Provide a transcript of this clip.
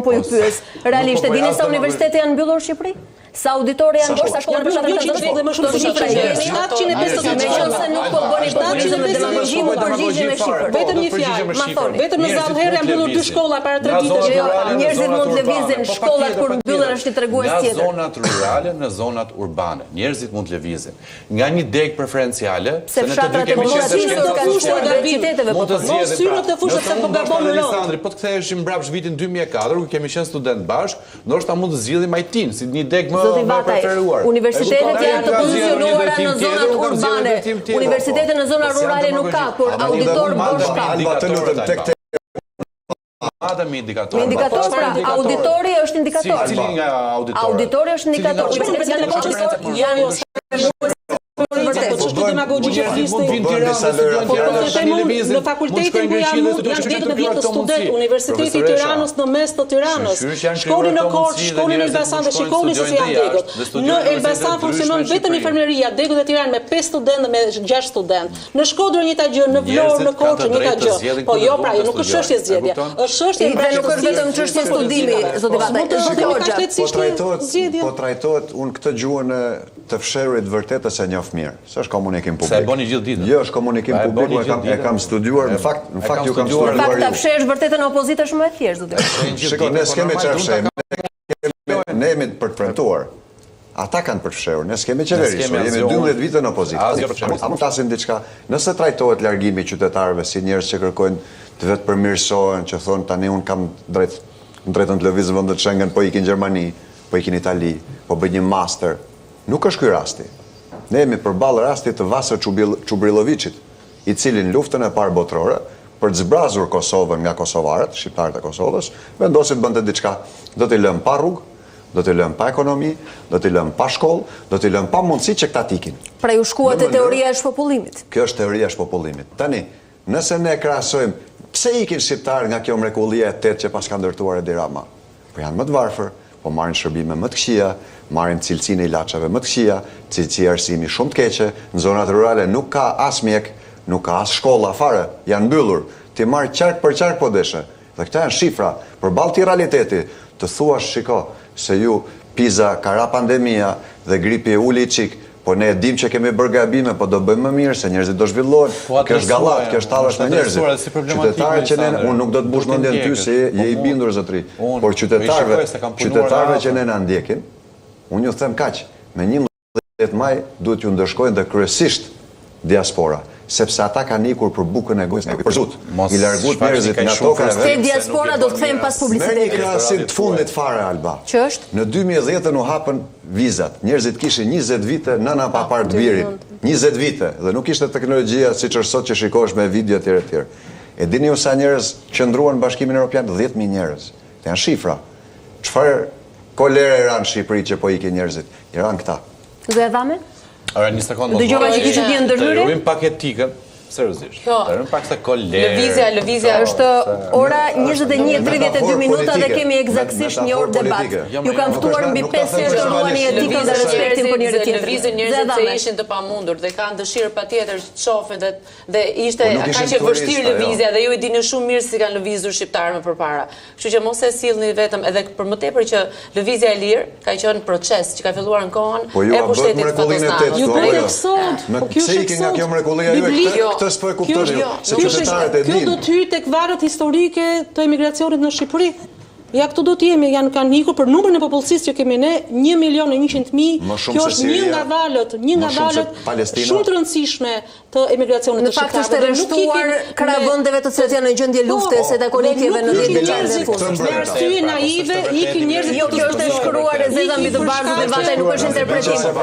po ju pyes. Realisht e dini sa universitete janë mbyllur në Shqipëri? Sa auditorë janë bërë, sa shkolla për shtatën dhe më shumë se 750. Meqense nuk po bëni populizëm dhe demagogji, më përgjigjen me shqiptar. Vetëm një fjalë. Vetëm në Zallherë janë mbyllur 2 shkolla para 3 ditësh. Njerëzit mund të lëvizin shkollat kur mbyllen është i tregues tjetër. Në zonat rurale, në zonat urbane, njerëzit mund të lëvizin. Nga një degë preferenciale, se në të dy kemi syrët të fushës se po gabon në Aleksandri, po të ktheheshim mbrapsht vitin 2004, ku kemi qenë student bashkë, ndoshta mund të zgjidhim IT-n si një degë më preferuar. Universitetet janë të pozicionuara në zonat urbane. Universitetet në zona rurale nuk ka, por auditor bosh ka. Me indikator. Me indikator, pra, auditori është indikator. Cili nga auditori? Auditori është indikator. Në fakultetin ku janë dekë në vjetë të student, Universiteti i Tiranës në mes të Tiranës, shkoni në Korçë, shkoni në Elbasan dhe shikoni se si janë degët. Në Elbasan funksionon vetëm infermeria, degët e Tiranës me 5 studentë dhe me 6 studentë. Në Shkodër njëta gjë, në Vlorë, në Korçë njëta gjë. Po jo, pra, nuk është çështje zgjedhje. Është çështje nuk është vetëm çështje studimi, zoti Vataj. Po trajtohet unë këtë gjuhën të fshehurit vërtet se njoh mirë. S'është komunikim publik. Se e boni gjithë ditën. Jo, është komunikim publik, e kam studiuar, në fakt ju kam studiuar. Në fakt ta fshesh vërtetën në opozitë është më e thjeshtë, zoti. Shikoj, ne s'kemi çfarë fshehim. Ne jemi për të premtuar. Ata kanë për të fshehur, ne s'kemi qeverisur, jemi 12 vite në opozitë. A më flasim diçka, nëse trajtohet largimi i qytetarëve si njerëz që kërkojnë të vetë përmirësohen, që thonë tani unë kam drejtën të lëviz vendet Schengen, po ikin Gjermani, po ikin Itali, po bëj një master. Nuk është ky rasti. Ne jemi përballë rastit të Vasër Çubriloviçit, i cili në luftën e parë botërore, për të zbrazur Kosovën nga kosovarët, shqiptarët e Kosovës, vendosi të bënte diçka. Do t'i lëm pa rrugë, do t'i lëm pa ekonomi, do t'i lëm pa shkollë, do t'i lëm pa mundësi që këta t'ikin. Pra ju shkuat te teoria e shpopullimit. Kjo është teoria e shpopullimit. Tani, nëse ne krahasojmë pse ikin shqiptarë nga kjo mrekullia e tetë që pas ka ndërtuar Edi Rama? Po janë më të varfër, po marrin shërbime më të këqija, marrin cilësinë e ilaçeve më të këqija, cilësi arsimi shumë të keqe, në zonat rurale nuk ka as mjek, nuk ka as shkolla fare, janë mbyllur. Ti marr qark për qark po deshe. Dhe këta janë shifra, përballë të realiteti, të thuash shiko se ju Piza ka ra pandemia dhe gripi uli çik. Po ne e dim që kemi bërë gabime, po do bëjmë më mirë se njerëzit do zhvillohen. Kjo është gallat, kjo është tallash me njerëzit. Qytetarët që ne, unë nuk do të bush mendjen ty se je i bindur zotëri, por qytetarëve që ne na ndjekin, unë ju them kaq, me 11 maj duhet ju ndërshkojnë dhe kryesisht diaspora, sepse ata kanë ikur për bukën e gojës, për zut. I larguat njerëzit nga toka e vet. Diaspora do të kthejmë pas publicitetit. Me një krahasim të fundit fare Alba. Që është? Në 2010 u hapën vizat. Njerëzit kishin 20 vite nëna pa parë të birin. 20 vite dhe nuk ishte teknologjia siç është sot që shikosh me video etj etj. E dini ju sa njerëz qëndruan në Bashkimin Evropian? 10.000 njerëz. Të janë shifra. Çfarë kolera i ran Shqipëri që po ikin njerëzit? I ran këta. Do e dhamë? Ora, një sekondë. Dëgjova që kishte një ndërhyrje. Rrim pak etikën, seriozisht. Rrim pak se kolera. Lëvizja është ora 21:32 minuta dhe kemi eksaktësisht një orë debat. Ju kanë ftuar mbi 5 herë të ruani etikën dhe respektin për njëri tjetrin. Lëvizën njerëzit që ishin të pamundur dhe kanë dëshirë patjetër të shohin dhe ishte kaq e vështirë lëvizja dhe ju e dini shumë mirë si kanë lëvizur shqiptarët më përpara. Kështu që mos e sillni vetëm edhe për më tepër që lëvizja e lirë ka qenë proces që ka filluar në kohën e pushtetit fatosnat. Ju pretendoni, po kjo është nga kjo mrekullia juaj. Këtë s'po e kuptoni. Se qytetarët e dinë. Kjo do të hyjë tek varret historike të emigracionit në Shqipëri. Ja këtu do të jemi, kanë ikur për numrin e popullsisë që kemi ne, 1.100.000. Kjo është një nga valët shumë të rëndësishme të emigracionit të Shqipërisë. Në fakt është rreshtuar karavëndeve të cilat janë në gjendje lufte se takonikjeve në 10 vite e fundit. Me arsye naive ikin njerëzit. Jo, kjo është e shkruar e zeza mbi të bardhë dhe Vataj nuk është interpretim.